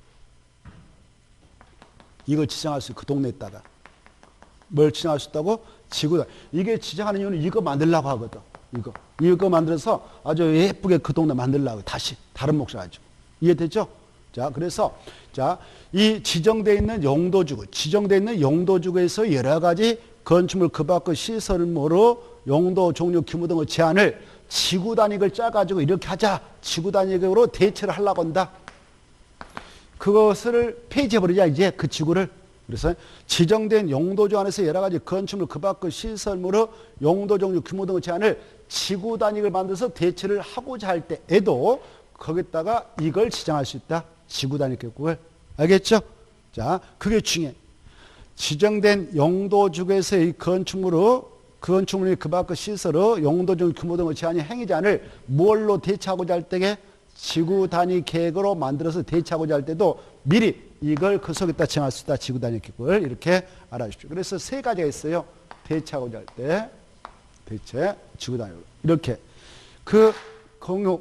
이걸 지정할 수 있고 그 동네에다가 뭘 지정할 수 있다고? 지구다. 이게 지정하는 이유는 이거 만들려고 하거든. 이거 만들어서 아주 예쁘게 그 동네 만들려고 다시 다른 몫을 가지고. 이해됐죠? 자, 그래서 자, 이 지정되어 있는 용도지구에서 여러 가지 건축물 그 밖의 시설물로 용도 종류 규모 등의 제한을 지구 단위를 짜가지고 이렇게 하자. 지구 단위로 대체를 하려고 한다. 그것을 폐지해버리자 이제 그 지구를. 그래서 지정된 용도주 안에서 여러 가지 건축물 그 밖의 시설물의 용도 종류 규모 등의 제한을 지구 단위를 만들어서 대체를 하고자 할 때에도 거기다가 이걸 지정할 수 있다. 지구 단위 계획을. 알겠죠? 자, 그게 중요해. 지정된 용도주에서의 건축물이 그 밖의 시설의 용도 종류 규모 등의 제한이 행위자를 뭘로 대체하고자 할 때에 지구 단위 계획으로 만들어서 대체하고자 할 때도 미리 이걸 그 속에다 정할 수 있다. 지구 단위 계획을 이렇게 알아주십시오. 그래서 세 가지가 있어요. 대체하고자 할 때 대체 지구 단위로 이렇게 그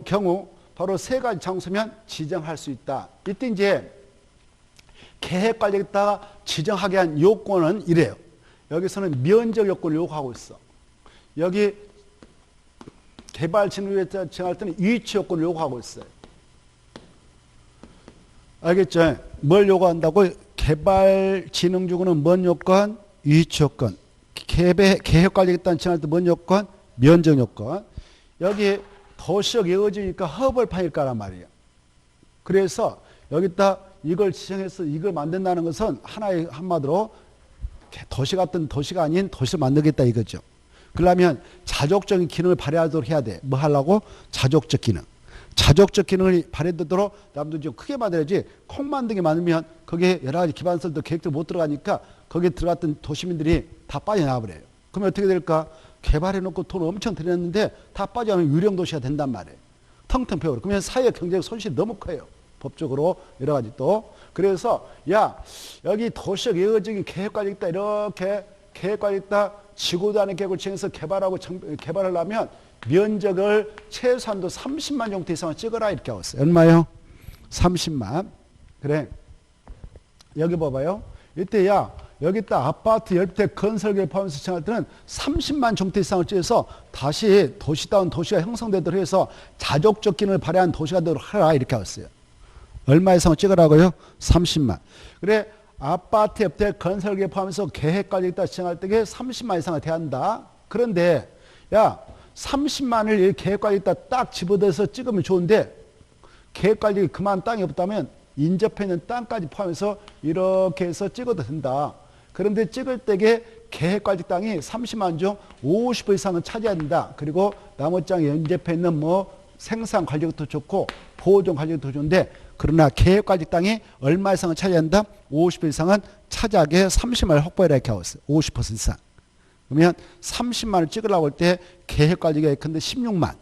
경우 바로 세 가지 장소면 지정할 수 있다. 이때 이제 계획 관리에다가 지정하게 한 요건은 이래요. 여기서는 면적 요건을 요구하고 있어. 여기 개발 진흥에 정할 때는 위치 요건을 요구하고 있어요. 알겠죠? 뭘 요구한다고? 개발 진흥주구는 뭔 요건? 위치 요건. 계획 관리겠다는 정할 때 뭔 요건? 면적 요건. 여기 도시적 예외지니까 허벌판일 거란 말이에요. 그래서 여기다 이걸 지정해서 이걸 만든다는 것은 하나의 한마디로 도시 같은 도시가 아닌 도시를 만들겠다 이거죠. 그러려면 자족적인 기능을 발휘하도록 해야 돼. 뭐 하려고? 자족적 기능. 자족적 기능을 발휘되도록 남도 좀 크게 만들어야지 콩 만들게 만들면 거기에 여러 가지 기반설도 계획도 못 들어가니까 거기에 들어갔던 도시민들이 다 빠져나와 버려요. 그러면 어떻게 될까? 개발해놓고 돈 엄청 들였는데 다 빠져나오면 유령 도시가 된단 말이에요. 텅텅 비어버려. 그러면 사회 경제적 손실이 너무 커요. 법적으로 여러 가지 또. 그래서 야 여기 도시적 예외적인 계획관리 있다. 이렇게 계획관리 있다. 지구 단위 계획을 정해서 개발하려면 면적을 최소한도 30만 정도 이상을 찍어라 이렇게 하고 있어요. 얼마요? 30만. 그래. 여기 봐봐요. 이때 야 여기다 아파트 10대 건설계 포함해서 정할 때는 30만 정도 이상을 찍어서 다시 도시다운 도시가 형성되도록 해서 자족적 기능을 발휘한 도시가 되도록 하라 이렇게 하고 있어요. 얼마 이상을 찍으라고요? 30만. 그래 아파트 옆에 건설계 포함해서 계획까지 있다 지정할 때에 30만 이상을 대한다. 그런데 야 30만을 이 계획관리에다 딱 집어넣어서 찍으면 좋은데 계획관리 그만 땅이 없다면 인접해 있는 땅까지 포함해서 이렇게 해서 찍어도 된다. 그런데 찍을 때에 계획관리 땅이 30만 중 50% 이상은 차지해야 된다. 그리고 나머지 땅에 인접해 있는 뭐 생산 관리도 좋고 보존 관리도 좋은데 그러나 계획관리 땅이 얼마 이상은 차지해야 한다? 50% 이상은 차지하게 30만을 확보해라 이렇게 하고 있어요. 50% 이상. 그러면 30만을 찍으려고 할 때 계획관리가 예컨대 16만.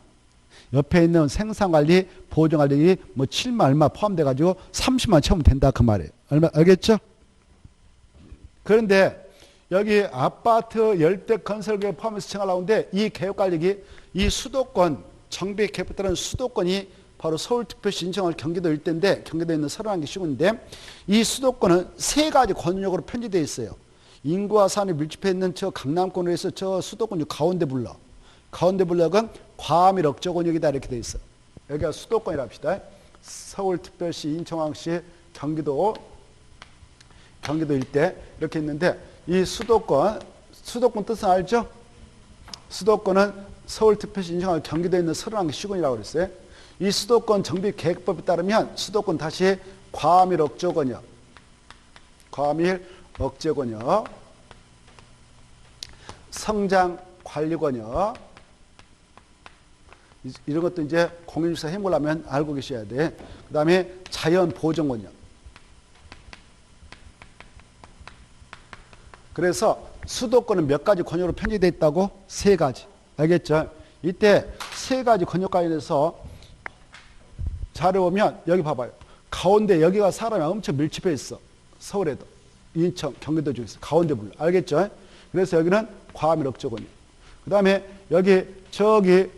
옆에 있는 생산관리, 보존관리 뭐 7만 얼마 포함돼 가지고 30만 채우면 된다 그 말이에요. 얼마 알겠죠? 그런데 여기 아파트 열대 건설계획 포함해서 신청하려고 하는데 이 계획관리기 이 수도권 정비 계획에 따른 수도권이 바로 서울특별시 인천을 경기도 일대인데 경기도에 있는 31개 시군인데 이 수도권은 세 가지 권역으로 편제되어 있어요. 인구와 산이 밀집해 있는 저 강남권으로 해서 저 수도권 가운데 블럭. 가운데 블럭은 과밀 억저 권역이다 이렇게 되어 있어. 여기가 수도권이라 합시다. 서울특별시, 인천광역시, 경기도 일대 이렇게 있는데 이 수도권 뜻은 알죠? 수도권은 서울특별시, 인천광역, 경기도에 있는 31개 시군이라고 그랬어요. 이 수도권 정비계획법에 따르면 수도권 다시 과밀 억저 권역, 성장 관리 권역 이런 것도 이제 공인주사 해보려면 알고 계셔야 돼. 그 다음에 자연 보존 권역. 그래서 수도권은 몇 가지 권역으로 편제되어 있다고? 세 가지. 알겠죠? 이때 세 가지 권역 관련해서 자료 보면 여기 봐봐요. 가운데 여기가 사람이 엄청 밀집해 있어. 서울에도. 인천, 경기도 중에서 가운데 불러. 알겠죠? 그래서 여기는 과밀 억저 권역. 그 다음에 여기 저기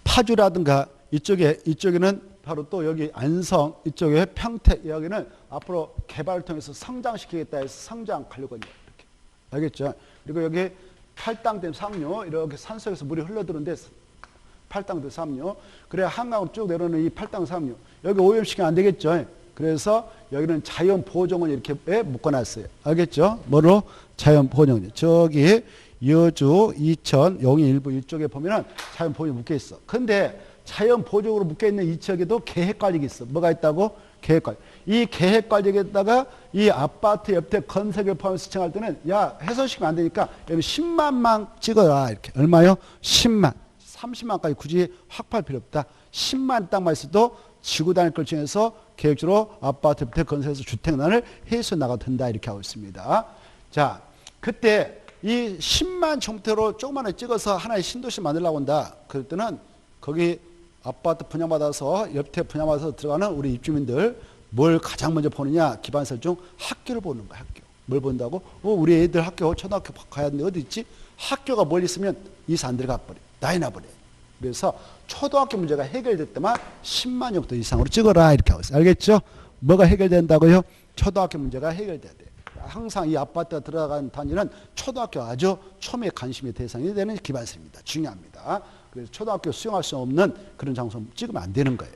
파주라든가 이쪽에는 바로 또 여기 안성 이쪽에 평택 여기는 앞으로 개발을 통해서 성장시키겠다 해서 성장 관리권이에요. 이렇게. 알겠죠? 그리고 여기 팔당댐 상류 이렇게 산속에서 물이 흘러들는데 팔당댐 상류 그래야 한강으로 쭉 내려오는 이 팔당 상류 여기 오염시키면 안 되겠죠? 그래서 여기는 자연 보존원 이렇게 묶어놨어요. 알겠죠? 뭐로? 자연 보존원. 저기 여주, 이천, 용인 일부 이쪽에 보면은 자연 보존 묶여 있어. 근데 자연 보존으로 묶여 있는 이 지역에도 계획관리가 있어. 뭐가 있다고? 계획관리. 이 계획관리에다가 이 아파트 옆에 건설을 포함해서 신청할 때는 야 훼손시키면 안 되니까 여기 10만만 찍어라 이렇게. 얼마요? 10만. 30만까지 굳이 확보할 필요 없다. 10만 땅만 있어도 지구 단위 걸 중에서 계획적으로 아파트 옆에 건설해서 주택난을 해소 나가도 된다 이렇게 하고 있습니다. 자, 그때 이 10만 정도로 조그만하게 찍어서 하나의 신도시 만들려고 한다. 그럴 때는 거기 아파트 분양받아서 옆에 분양받아서 들어가는 우리 입주민들 뭘 가장 먼저 보느냐 기반시설 중 학교를 보는 거야. 학교. 뭘 본다고? 우리 애들 학교 초등학교 가야 하는데 어디 있지? 학교가 멀리 있으면 이사 안 들어가 버려. 나이 나버려. 그래서 초등학교 문제가 해결됐다만 10만 정도 이상으로 찍어라 이렇게 하고 있어요. 알겠죠? 뭐가 해결된다고요? 초등학교 문제가 해결돼야 돼. 항상 이 아파트가 들어간 단지는 초등학교 아주 초미의 관심의 대상이 되는 기반시설입니다. 중요합니다. 그래서 초등학교 수용할 수 없는 그런 장소 찍으면 안 되는 거예요.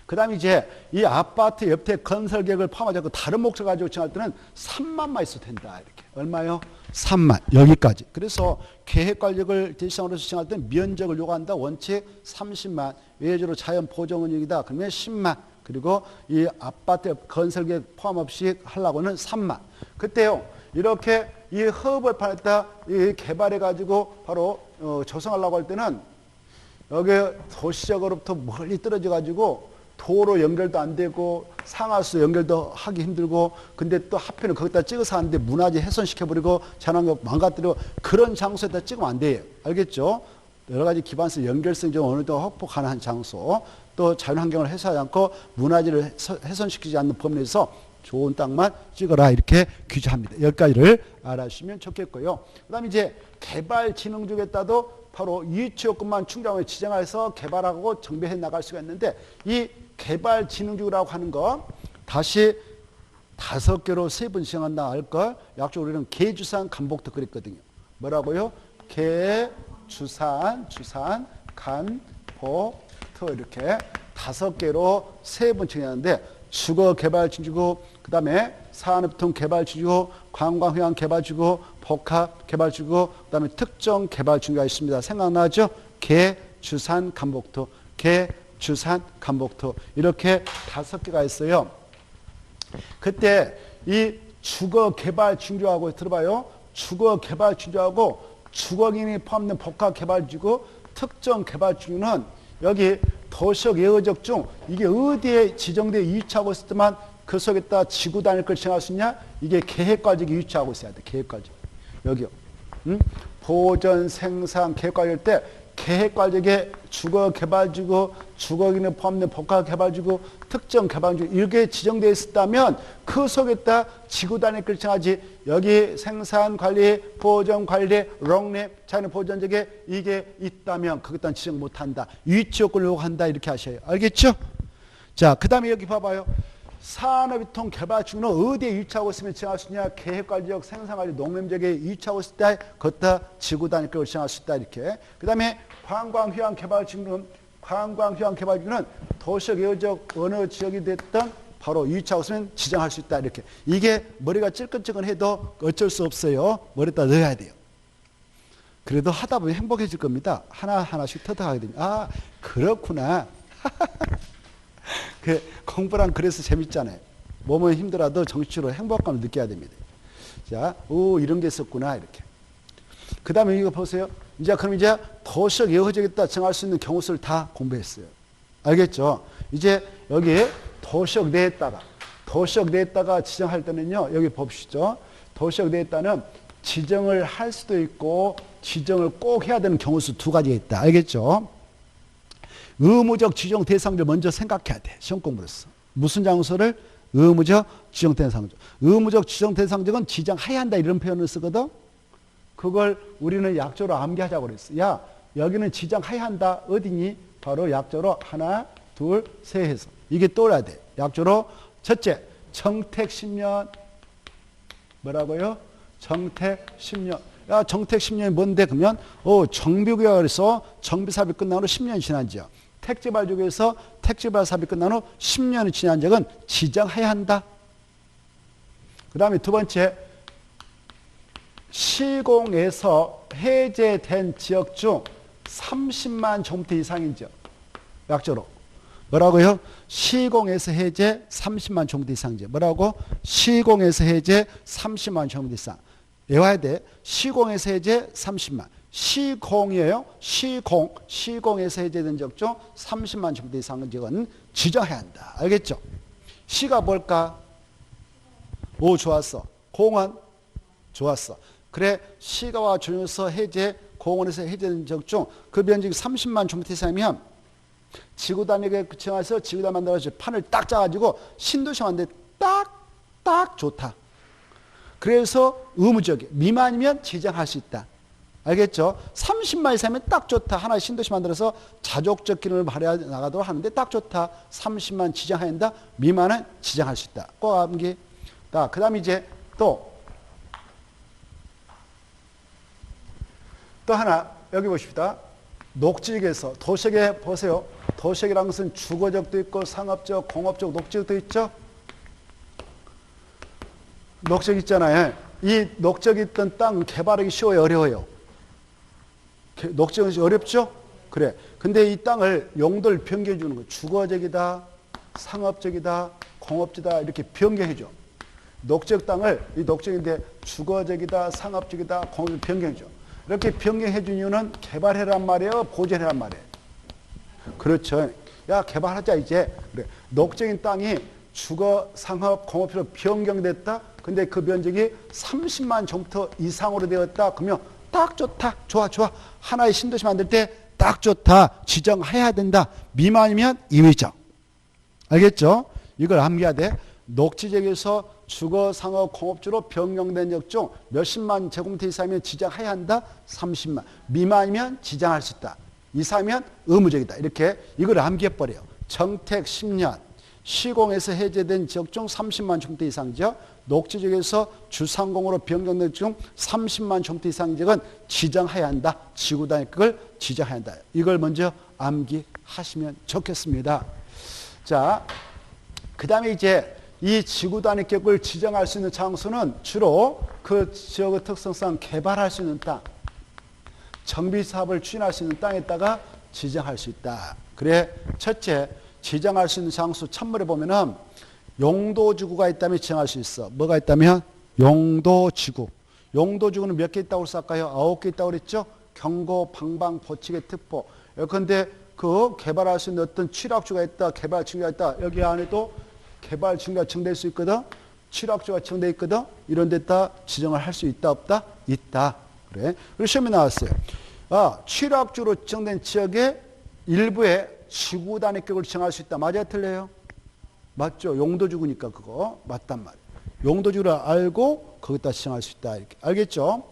그 다음에 이제 이 아파트 옆에 건설 계획을 포함하지 않고 다른 목적 가지고 정할 때는 3만만 있어도 된다. 이렇게. 얼마요? 3만. 여기까지. 그래서 계획관리를 대상으로 신청할 때는 면적을 요구한다. 원칙 30만. 외주로 자연 보존원역이다. 그러면 10만. 그리고 이 아파트 건설 계획 포함 없이 하려고는 3만. 그때요. 이렇게 이 허브를 팔았다 이 개발해가지고 바로 조성하려고 할 때는 여기 도시적으로부터 멀리 떨어져가지고 도로 연결도 안 되고 상하수 연결도 하기 힘들고 근데 또 하필은 거기다 찍어서 하는데 문화재 훼손시켜버리고 자연환경 망가뜨리고 그런 장소에다 찍으면 안 돼요. 알겠죠? 여러 가지 기반시설 연결성이 좀 어느 정도 확보 가능한 장소 또 자연환경을 해소하지 않고 문화재를 훼손시키지 않는 범위 내에서 좋은 땅만 찍어라 이렇게 규제합니다. 여기까지를 알아주시면 좋겠고요. 그 다음에 이제 개발진흥주에 따도 바로 유치요건만 충족하면 지정해서 개발하고 정비해 나갈 수가 있는데 이 개발진흥주라고 하는 거 다시 5개로 세 번 지정한다 할걸 약적으로 우리는 개주산 간복도 그랬거든요. 뭐라고요? 개주산 간복도 이렇게 5개로 세 번 지정하는데 주거개발지구, 그 다음에 산업통개발지구, 관광휴양개발지구, 복합개발지구, 그 다음에 특정개발지구가 있습니다. 생각나죠? 개, 주산, 간복토, 개, 주산, 간복토 이렇게 5개가 있어요. 그때 이 주거개발지구하고 들어봐요. 주거개발지구하고 주거인이 포함된 복합개발지구, 특정개발지구는 여기 도시적 예외적 중 이게 어디에 지정되어 위치하고 있을 때만 그 속에다 지구 단위를 정할 수 있냐? 이게 계획관직이 위치하고 있어야 돼. 계획관직. 여기요. 보전, 생산, 계획관리할 때 계획관직에 주거개발지구, 주거인이 포함된 복합개발지구, 특정개발지구 이렇게 지정되어 있었다면 그 속에다 지구 단위를 정하지 여기 생산관리, 보전관리, 롱립, 자연 보전적에 이게 있다면 그것도 지정 못한다. 위치 요건을 요구한다 이렇게 하셔요. 알겠죠? 자, 그 다음에 여기 봐봐요. 산업유통 개발지구는 어디에 위치하고 있으면 지정할 수 있냐? 계획관리적, 생산관리, 농림지역에 위치하고 있을 때 그것도 지구 단위를 지정할 수 있다 이렇게. 그 다음에 관광휴양개발지구는 도시적 예외적 어느 지역이 됐든 바로 위치하고 있으면 지정할 수 있다 이렇게. 이게 머리가 찔끈찔끈해도 어쩔 수 없어요. 머리에다 넣어야 돼요. 그래도 하다 보면 행복해질 겁니다. 하나하나씩 터득하게 됩니다. 아, 그렇구나. 그 공부란 그래서 재밌잖아요. 몸은 힘들어도 정신으로 행복감을 느껴야 됩니다. 자, 오, 이런 게 있었구나 이렇게. 그 다음에 이거 보세요. 그럼 이제 도시적 예외적이다 정할 수 있는 경우 수를 다 공부했어요. 알겠죠? 이제 여기 도시적 내에다가 지정할 때는요. 여기 봅시죠. 도시적 내에다는 지정을 할 수도 있고 지정을 꼭 해야 되는 경우 수 2가지가 있다. 알겠죠? 의무적 지정 대상자를 먼저 생각해야 돼. 시험 공부로서. 무슨 장소를? 의무적 지정 대상자. 의무적 지정 대상자는 지정해야 한다 이런 표현을 쓰거든. 그걸 우리는 약조로 암기하자고 그랬어. 야, 여기는 지정해야 한다. 어디니? 바로 약조로 하나, 둘, 셋 해서. 이게 떠올라야 돼. 약조로 첫째, 정택 10년. 뭐라고요? 정택 10년. 야, 정택 10년이 뭔데? 그러면 정비구역에서 그래서 정비사업이 끝난 후 10년이 지난 지역. 택지발족에서 택지발 사업이 끝난 후 10년이 지난 지역은 지정해야 한다. 그 다음에 2번째, 시공에서 해제된 지역 중 30만 제곱미터 이상인 지역. 약조로. 뭐라고요? 시공에서 해제 30만 제곱미터 이상 지역. 뭐라고? 시공에서 해제 30만 제곱미터 이상. 외워야 돼. 시공에서 해제 30만. 시공이에요. 시공에서 해제된 지역 중 30만 제곱미터 이상의 지역은 지정해야 한다. 알겠죠? 시가 뭘까? 오, 좋았어. 공원? 좋았어. 그래, 시가와 조정에서 해제, 공원에서 해제된 지역 중 그 면적이 30만 제곱미터 이상이면 지구 단위에 정해서 지구 단위 만들어서 판을 딱 짜가지고 신도시 만드는데 딱 좋다. 그래서 의무적이에요. 미만이면 지정할 수 있다. 알겠죠? 30만 이상이면 딱 좋다. 하나의 신도시 만들어서 자족적 기능을 발휘해 나가도록 하는데 딱 좋다. 30만 지정해야 한다. 미만은 지정할 수 있다. 꼭 암기. 그 다음에 이제 또 하나 여기 보십시다. 녹지역에서 도시역에 보세요. 도시역이라는 것은 주거적도 있고 상업적, 공업적, 녹지역도 있죠. 녹지역 있잖아요. 이 녹지역에 있던 땅 개발하기 쉬워요, 어려워요? 녹지역은 어렵죠? 그래. 근데 이 땅을 용도를 변경해 주는 거예요. 주거적이다, 상업적이다, 공업지다 이렇게 변경해 줘. 녹지역 땅을 이 녹지역인데 주거적이다, 상업적이다, 공업적 변경해 줘. 이렇게 변경해 준 이유는 개발해란 말이에요, 보존해란 말이에요. 그렇죠. 야, 개발하자 이제. 그래. 녹지역인 땅이 주거, 상업, 공업지로 변경됐다. 근데 그 면적이 30만 제곱미터 이상으로 되었다. 그러면 딱 좋다. 좋아. 하나의 신도시 만들 때 딱 좋다. 지정해야 된다. 미만이면 임의적. 알겠죠? 이걸 암기해야 돼. 녹지역에서 주거, 상업, 공업지로 변경된 지역 중 몇십만 제곱미터 이상이면 지정해야 한다. 30만. 미만이면 지정할 수 있다. 이상이면 의무적이다. 이렇게 이걸 암기해버려요. 정택 10년. 시공에서 해제된 지역 중 30만 제곱미터 이상 지역, 녹지역에서 주상공으로 변경된 중 30만 제곱미터 이상 지역은 지정해야 한다. 지구 단위 그걸 지정해야 한다. 이걸 먼저 암기하시면 좋겠습니다. 자, 그 다음에 이제 이 지구 단위 계획을 지정할 수 있는 장소는 주로 그 지역의 특성상 개발할 수 있는 땅, 정비 사업을 추진할 수 있는 땅에다가 지정할 수 있다. 그래, 첫째, 지정할 수 있는 장소 찬물에 보면은 용도지구가 있다면 지정할 수 있어. 뭐가 있다면? 용도지구. 용도지구는 몇 개 있다고 했을까요? 9개 있다고 그랬죠? 경고, 방방, 보치개, 특보. 그런데 그 개발할 수 있는 어떤 취락주가 있다, 개발 징계가 있다. 여기 안에도 개발 징계가 정될 수 있거든. 취락주가 정돼 있거든. 이런 데다 지정을 할 수 있다, 없다? 있다. 그래. 그리고 시험에 나왔어요. 취락주로 지정된 지역의 일부에 지구 단위 계획을 지정할 수 있다. 맞아요, 틀려요? 맞죠. 용도지구니까 그거 맞단 말이에요. 용도지구를 알고 거기다 지정할 수 있다. 이렇게 알겠죠?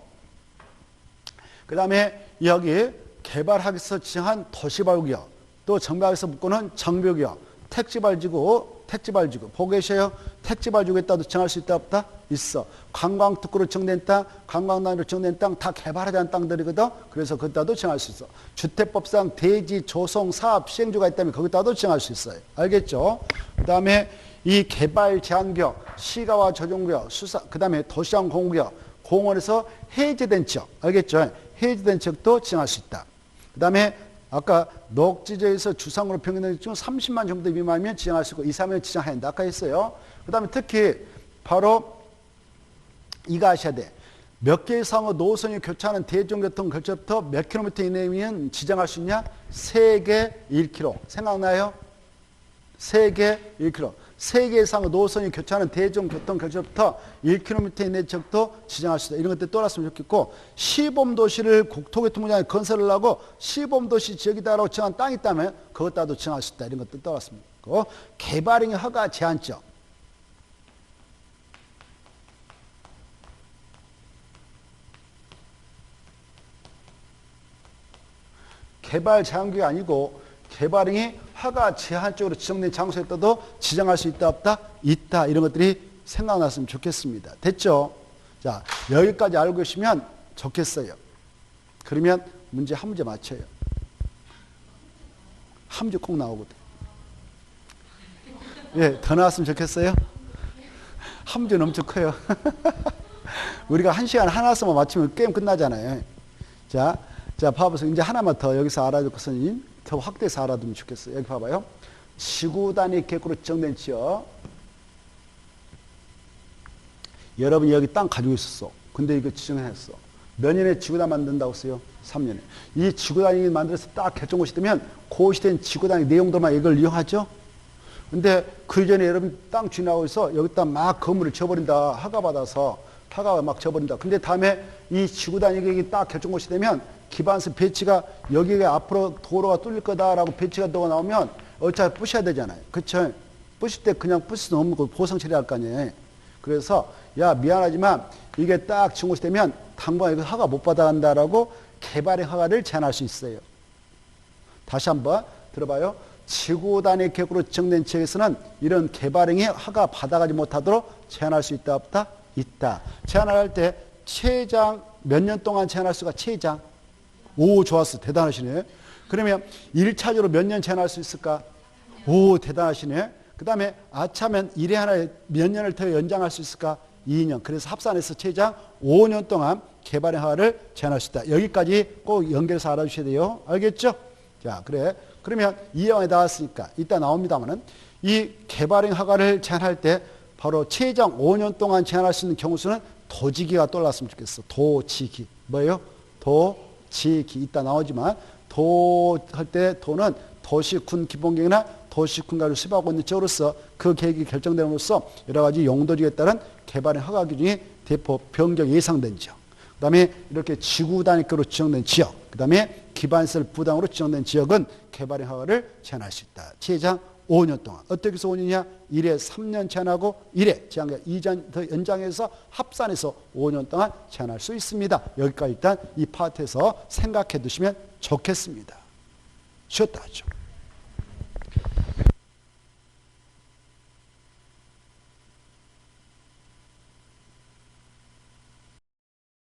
그 다음에 여기 개발하기 위해서 지정한 도시발구역, 또 정비하기에서 묶고는 정비구역, 택지발지구 보고 계셔요? 택지발지구에 따라 정할 수 있다 없다? 있어. 관광특구로 정된 땅, 관광단위로 정된 땅 다 개발하지 않은 땅들이거든. 그래서 거기다도 정할 수 있어. 주택법상 대지, 조성, 사업, 시행주가 있다면 거기다도 정할 수 있어요. 알겠죠? 그 다음에 이 개발 제한구역, 시가와 조정구역, 그 다음에 도시장 공구역, 공원에서 해제된 지역, 알겠죠? 해제된 지역도 지정할 수 있다. 그 다음에 아까 녹지지에서 주상으로 평균된 중 30만 정도 미만이면 지정할 수 있고 이상하면 지정해야 한다. 아까 했어요. 그 다음에 특히 바로 이거 아셔야 돼. 몇 개 이상의 노선이 교차하는 대중교통 걸쳐부터 몇 킬로미터 이내면 지정할 수 있냐? 3개 1km. 생각나요? 3개 1km. 3개 이상의 노선이 교차하는 대중교통 결정부터 1km 이내 지역도 지정할 수 있다. 이런 것들 떠났으면 좋겠고, 시범도시를 국토교통부장이 건설을 하고 시범도시 지역이다라고 정한 땅이 있다면 그것 따도 정할 수 있다. 이런 것들 떠났습니다. 개발행위 허가 제한적. 개발 제한구역이 아니고 개발행위 허가 제한적으로 지정된 장소에 떠도 지정할 수 있다 없다? 있다. 이런 것들이 생각났으면 좋겠습니다. 됐죠? 자, 여기까지 알고 계시면 좋겠어요. 그러면 문제 한 문제 맞춰요. 한 문제 꼭 나오거든. 예, 더 나왔으면 좋겠어요? 한 문제는 엄청 커요. 우리가 1시간 하나서만 맞추면 게임 끝나잖아요. 자, 봐보세요. 이제 하나만 더 여기서 알아야 될 것은 더 확대해서 알아두면 좋겠어요. 여기 봐봐요. 지구 단위 계획으로 지정된 지역. 여러분이 여기 땅 가지고 있었어. 근데 이거 지정했어. 몇 년에 지구 단위 만든다고 했어요? 3년에. 이 지구 단위 만들어서 딱 결정고시 되면 고시된 지구 단위 내용들만 이걸 이용하죠? 근데 그 전에 여러분 땅 주인하고 있어. 여기다 막 건물을 지어버린다. 허가받아서. 허가가 막 지어버린다. 근데 다음에 이 지구 단위 계획이 딱 결정고시 되면 기반서 배치가 여기에 앞으로 도로가 뚫릴 거다라고 배치가 도가 나오면 어차피 부셔야 되잖아요. 그쵸? 부실 때 그냥 부실 수 없는 거 보상 처리할 거 아니에요. 그래서 야 미안하지만 이게 딱 지정고시 되면 당분간 이거 허가 못 받아간다라고 개발의 허가를 제한할 수 있어요. 다시 한번 들어봐요. 지구 단위 계획으로 지정된 지역에서는 이런 개발행위 허가 받아가지 못하도록 제한할 수 있다 없다? 있다. 제한할 때 최장 몇 년 동안 제한할 수가 최장? 오, 좋았어. 대단하시네. 그러면 1차적으로 몇 년 제한할 수 있을까? 오, 대단하시네. 그 다음에 아차면 1회 하나에 몇 년을 더 연장할 수 있을까? 2년. 그래서 합산해서 최장 5년 동안 개발의 허가를 제한할 수 있다. 여기까지 꼭 연결해서 알아주셔야 돼요. 알겠죠? 자, 그래. 그러면 이 영화에 나왔으니까 이따 나옵니다만은 이 개발의 허가를 제한할 때 바로 최장 5년 동안 제한할 수 있는 경우 수는 도지기가 떠올랐으면 좋겠어. 도지기. 뭐예요? 도지기. 이따 나오지만 도 할 때 도는 도시군 기본계획이나 도시군가를 수립하고 있는 지역으로서 그 계획이 결정됨으로써 여러 가지 용도지에 따른 개발의 허가 기준이 대폭 변경 예상된 지역. 그 다음에 이렇게 지구 단위급으로 지정된 지역. 그 다음에 기반시설 부담으로 지정된 지역은 개발의 허가를 제한할 수 있다. 최장 5년 동안. 어떻게 해서 5년이냐? 1회 3년 제한하고 1회 제한 2년 더 연장해서 합산해서 5년 동안 제한할 수 있습니다. 여기까지 일단 이 파트에서 생각해 두시면 좋겠습니다. 쉬었다 하죠.